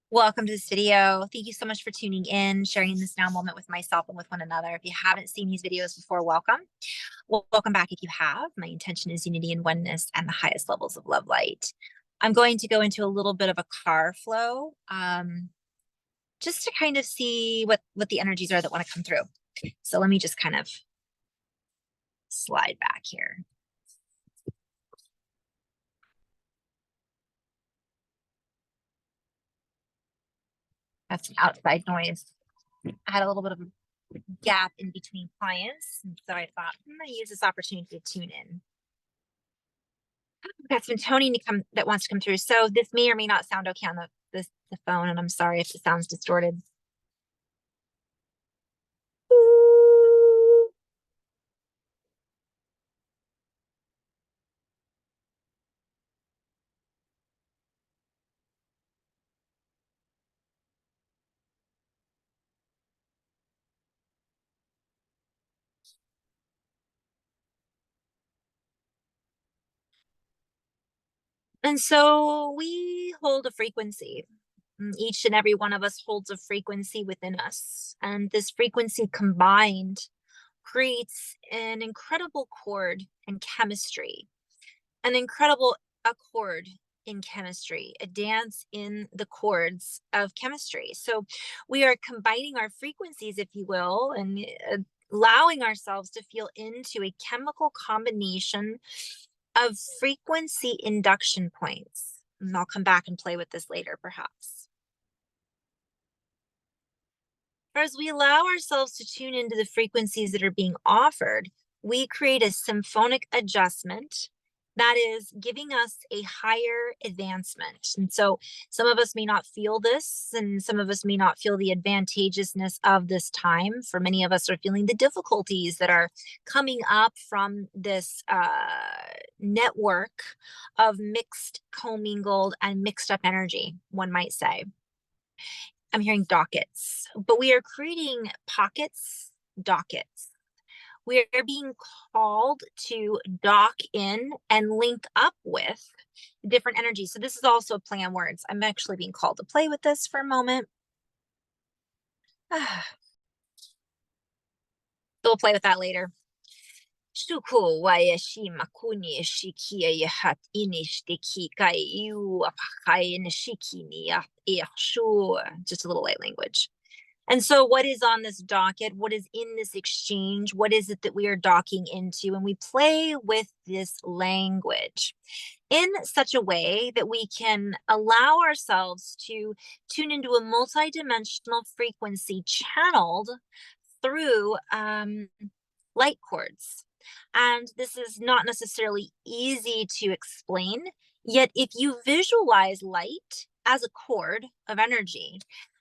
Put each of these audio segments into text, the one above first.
Welcome to this video. Thank you so much for tuning in, sharing this now moment with myself and with one another. If you haven't seen these videos before, welcome. Well, welcome back if you have. My intention is unity and oneness and the highest levels of love light. I'm going to go into a little bit of a car flow, just to kind of see what the energies are that want to come through. So let me just kind of slide back here. That's some outside noise. I had a little bit of a gap in between clients, so I thought I'm going to use this opportunity to tune in. That's been toning to come that wants to come through. So this may or may not sound okay on the phone, and I'm sorry if it sounds distorted. And so we hold a frequency. Each and every one of us holds a frequency within us. And this frequency combined creates an incredible chord in chemistry, an incredible accord in chemistry, a dance in the chords of chemistry. So we are combining our frequencies, if you will, and allowing ourselves to feel into a chemical combination of frequency induction points. And I'll come back and play with this later, perhaps. As we allow ourselves to tune into the frequencies that are being offered, we create a symphonic adjustment that is giving us a higher advancement. And so some of us may not feel this, and some of us may not feel the advantageousness of this time. For many of us are feeling the difficulties that are coming up from this network of mixed, commingled, and mixed up energy, one might say. I'm hearing dockets, but we are creating pockets, dockets. We are being called to dock in and link up with different energies. So this is also a play on words. I'm actually being called to play with this for a moment. So we'll play with that later. Shuku wayashi makuni shikia yahat inishtiki kai you apakai nishikini just a little light language. And so what is on this docket? What is in this exchange? What is it that we are docking into? And we play with this language in such a way that we can allow ourselves to tune into a multidimensional frequency channeled through light chords. And this is not necessarily easy to explain, yet if you visualize light as a chord of energy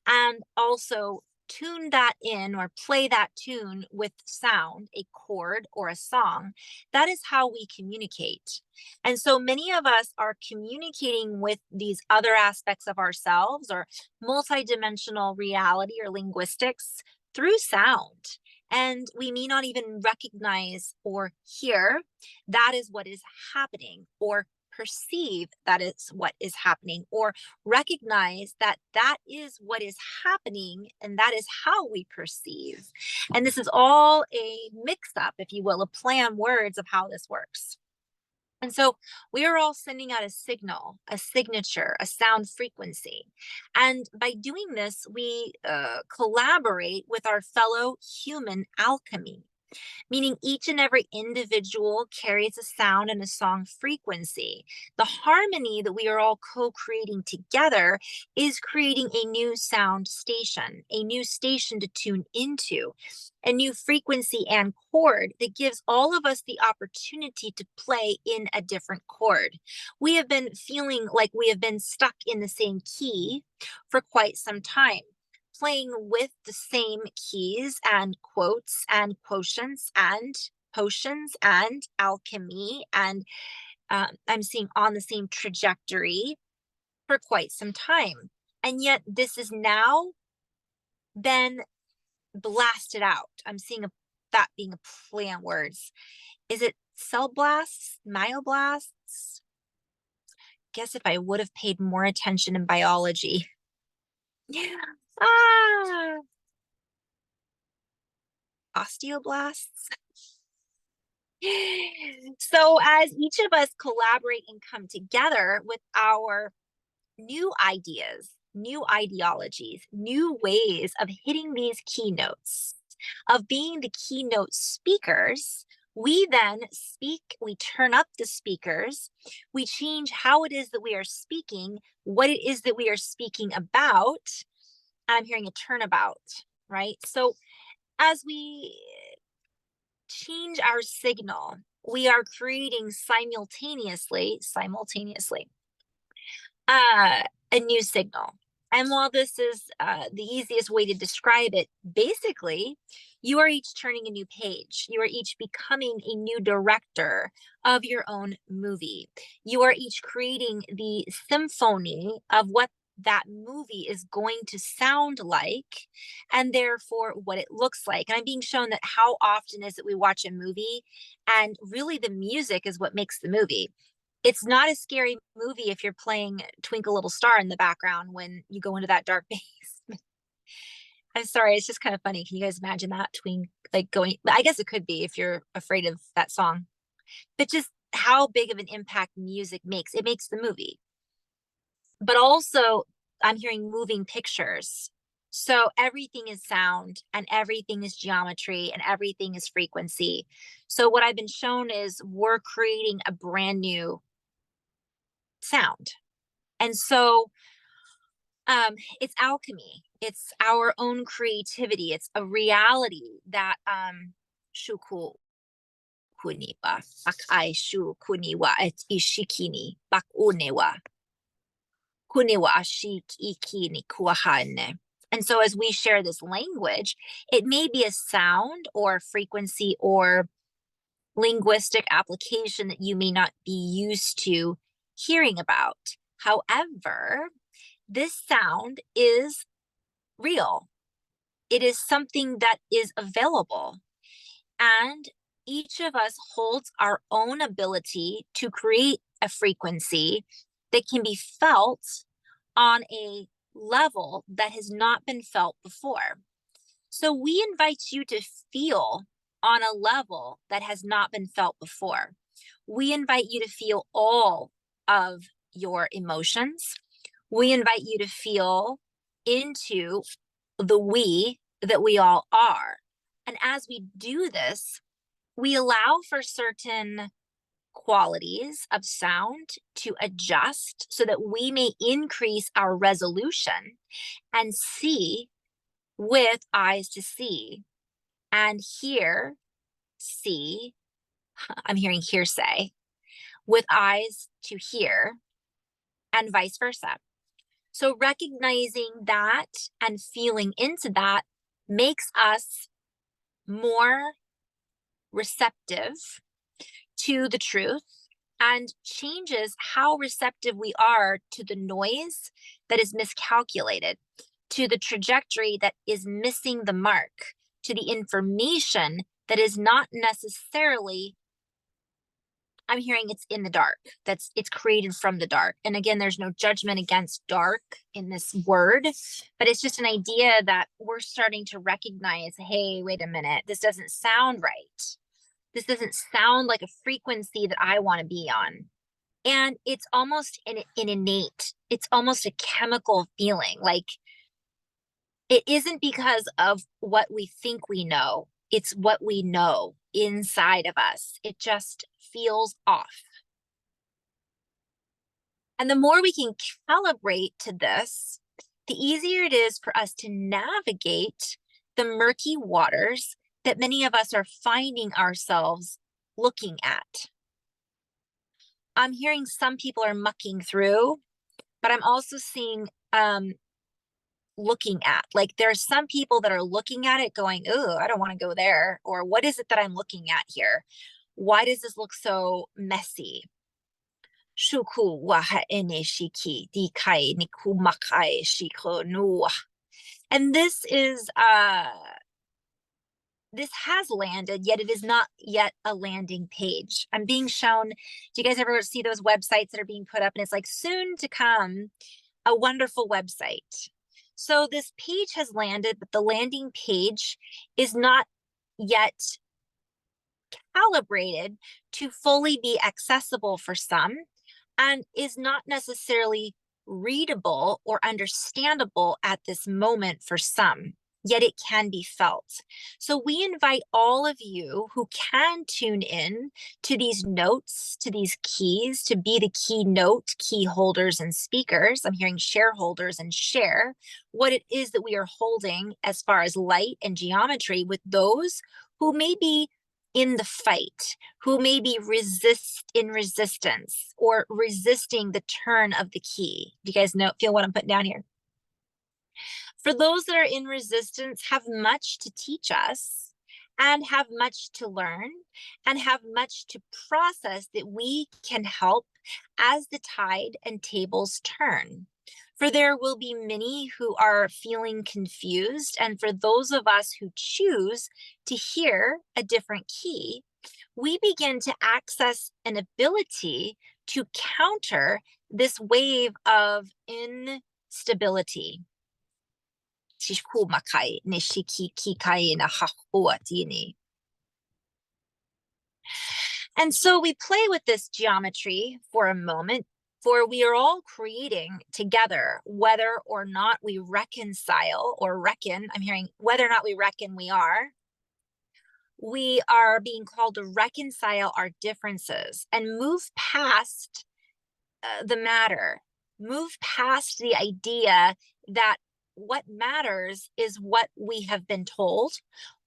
and also tune that in or play that tune with sound, a chord or a song, that is how we communicate. And so many of us are communicating with these other aspects of ourselves or multidimensional reality or linguistics through sound. And we may not even recognize or hear that is what is happening, or perceive that is what is happening, or recognize that that is what is happening and that is how we perceive. And this is all a mix up, if you will, a play on words of how this works. And so we are all sending out a signal, a signature, a sound frequency. And by doing this, we collaborate with our fellow human alchemy, meaning each and every individual carries a sound and a song frequency. The harmony that we are all co-creating together is creating a new sound station, a new station to tune into, a new frequency and chord that gives all of us the opportunity to play in a different chord. We have been feeling like we have been stuck in the same key for quite some time, playing with the same keys and quotes and quotients and potions and alchemy, and I'm seeing on the same trajectory for quite some time. And yet this is now been blasted out. I'm seeing that being a play on words. Is it cell blasts, myoblasts? Guess if I would have paid more attention in biology, Ah, osteoblasts. So as each of us collaborate and come together with our new ideas, new ideologies, new ways of hitting these keynotes, of being the keynote speakers, we then speak, we turn up the speakers, we change how it is that we are speaking, what it is that we are speaking about. I'm hearing a turnabout, right? So as we change our signal, we are creating simultaneously uh, a new signal. And while this is the easiest way to describe it, basically, you are each turning a new page. You are each becoming a new director of your own movie. You are each creating the symphony of what that movie is going to sound like, and therefore what it looks like. And I'm being shown that how often is it we watch a movie, and really the music is what makes the movie. It's not a scary movie if you're playing Twinkle Little Star in the background when you go into that dark basement. I'm sorry, it's just kind of funny. Can you guys imagine that twink like going? I guess it could be if you're afraid of that song, but just how big of an impact music makes. It makes the movie. But also, I'm hearing moving pictures. So everything is sound and everything is geometry and everything is frequency. So what I've been shown is we're creating a brand new sound. And so it's alchemy. It's our own creativity. It's a reality that shuku kuniwa bakai shu kuniwa et ishikini bak unewa kuniwa ashik ikini kuahane. And so as we share this language, it may be a sound or frequency or linguistic application that you may not be used to hearing about. However, this sound is real. It is something that is available. And each of us holds our own ability to create a frequency that can be felt on a level that has not been felt before. So we invite you to feel on a level that has not been felt before. We invite you to feel all of your emotions. We invite you to feel into the we that we all are. And as we do this, we allow for certain qualities of sound to adjust so that we may increase our resolution and see with eyes to see and hear, see, I'm hearing hearsay, with eyes to hear and vice versa. So recognizing that and feeling into that makes us more receptive to the truth and changes how receptive we are to the noise that is miscalculated, to the trajectory that is missing the mark, to the information that is not necessarily, I'm hearing it's in the dark, it's created from the dark. And again, there's no judgment against dark in this word, but it's just an idea that we're starting to recognize, hey, wait a minute, this doesn't sound right. This doesn't sound like a frequency that I want to be on. And it's almost an innate, it's almost a chemical feeling. Like it isn't because of what we think we know, it's what we know inside of us. It just feels off. And the more we can calibrate to this, the easier it is for us to navigate the murky waters that many of us are finding ourselves looking at. I'm hearing some people are mucking through, but I'm also seeing looking at, like there's some people that are looking at it going, oh, I don't want to go there. Or what is it that I'm looking at here? Why does this look so messy? Shuku waha ene shiki dikai niku makai shiko nuwa. And this has landed, yet it is not yet a landing page. I'm being shown, do you guys ever see those websites that are being put up and it's like soon to come, a wonderful website? So this page has landed, but the landing page is not yet calibrated to fully be accessible for some and is not necessarily readable or understandable at this moment for some, yet it can be felt. So we invite all of you who can tune in to these notes, to these keys, to be the keynote, key holders and speakers. I'm hearing shareholders and share what it is that we are holding as far as light and geometry with those who may be in the fight, who may be in resistance or resisting the turn of the key. Do you guys feel what I'm putting down here? For those that are in resistance, have much to teach us and have much to learn and have much to process that we can help as the tide and tables turn. For there will be many who are feeling confused, and for those of us who choose to hear a different key, we begin to access an ability to counter this wave of instability. And so we play with this geometry for a moment, for we are all creating together, whether or not we reconcile or reckon. I'm hearing whether or not we reckon we are being called to reconcile our differences and move past the matter, move past the idea that what matters is what we have been told,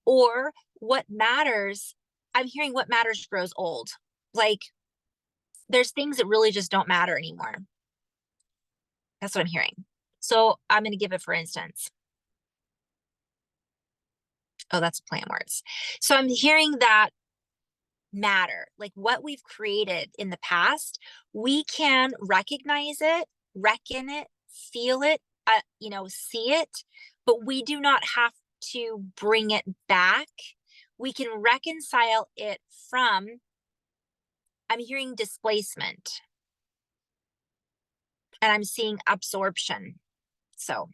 or what matters, I'm hearing what matters grows old. Like there's things that really just don't matter anymore. That's what I'm hearing. So I'm going to give it for instance. Oh, that's plant words. So I'm hearing that matter, like what we've created in the past, we can recognize it, reckon it, feel it, see it, but we do not have to bring it back. We can reconcile it from, I'm hearing displacement, and I'm seeing absorption. So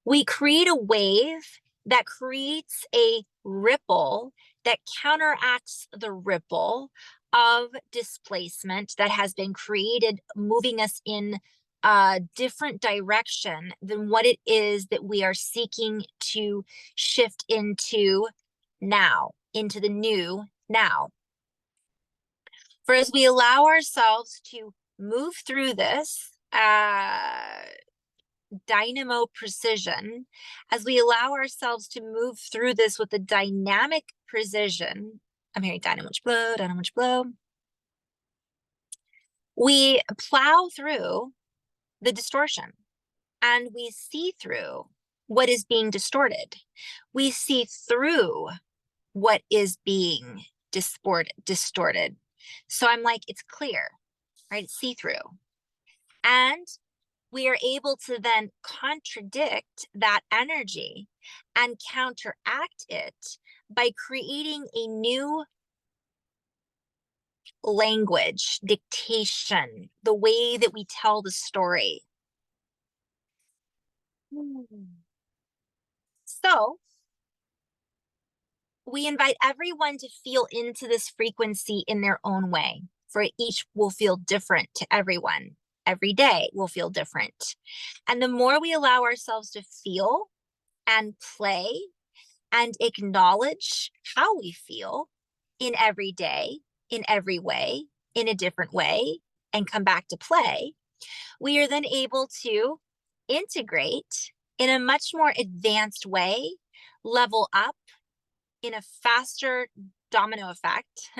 we create a wave that creates a ripple that counteracts the ripple of displacement that has been created, moving us in a different direction than what it is that we are seeking to shift into now, into the new now. For as we allow ourselves to move through this, dynamo precision, as we allow ourselves to move through this with a dynamic precision, I'm hearing dynamo blow, we plow through the distortion and we see through what is being distorted. We see through what is being distorted. So I'm like, it's clear, right? It's see-through. And we are able to then contradict that energy and counteract it by creating a new language, dictation, the way that we tell the story. So we invite everyone to feel into this frequency in their own way, for each will feel different to everyone. Every day will feel different. And the more we allow ourselves to feel and play and acknowledge how we feel in every day, in every way, in a different way, and come back to play, we are then able to integrate in a much more advanced way, level up in a faster domino effect.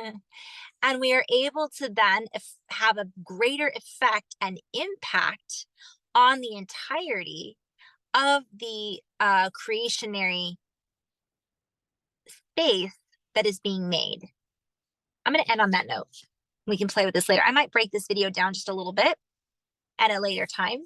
And we are able to then have a greater effect and impact on the entirety of the creationary space that is being made. I'm going to end on that note. We can play with this later. I might break this video down just a little bit at a later time,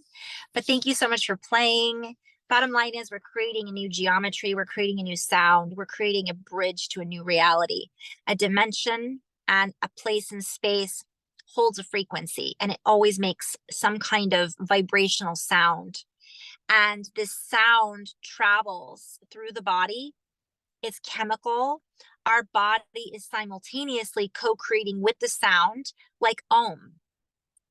but thank you so much for playing. Bottom line is we're creating a new geometry, we're creating a new sound, we're creating a bridge to a new reality. A dimension and a place in space holds a frequency, and it always makes some kind of vibrational sound. and this sound travels through the body. It's chemical. Our body is simultaneously co-creating with the sound, like Om.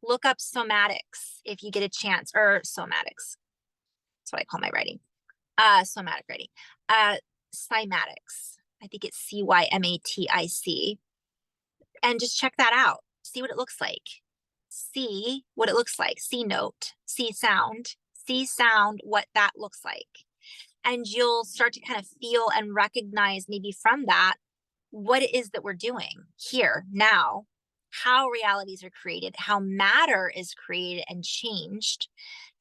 Look up somatics if you get a chance, or somatics. That's what I call my writing. Somatic writing. Cymatics. I think it's Cymatic. And just check that out. See what it looks like. See what it looks like. See note, see sound, what that looks like. And you'll start to kind of feel and recognize maybe from that what it is that we're doing here now, how realities are created, how matter is created and changed,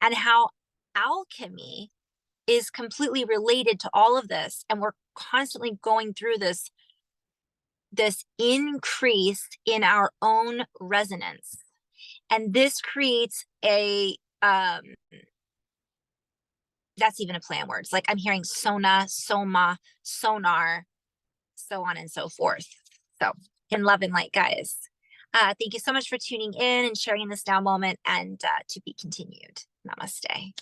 and how alchemy is completely related to all of this. And we're constantly going through this increase in our own resonance. And this creates a, that's even a play on words. Like I'm hearing sona, soma, sonar, so on and so forth. So in love and light, guys. Thank you so much for tuning in and sharing this now moment, and to be continued. Namaste.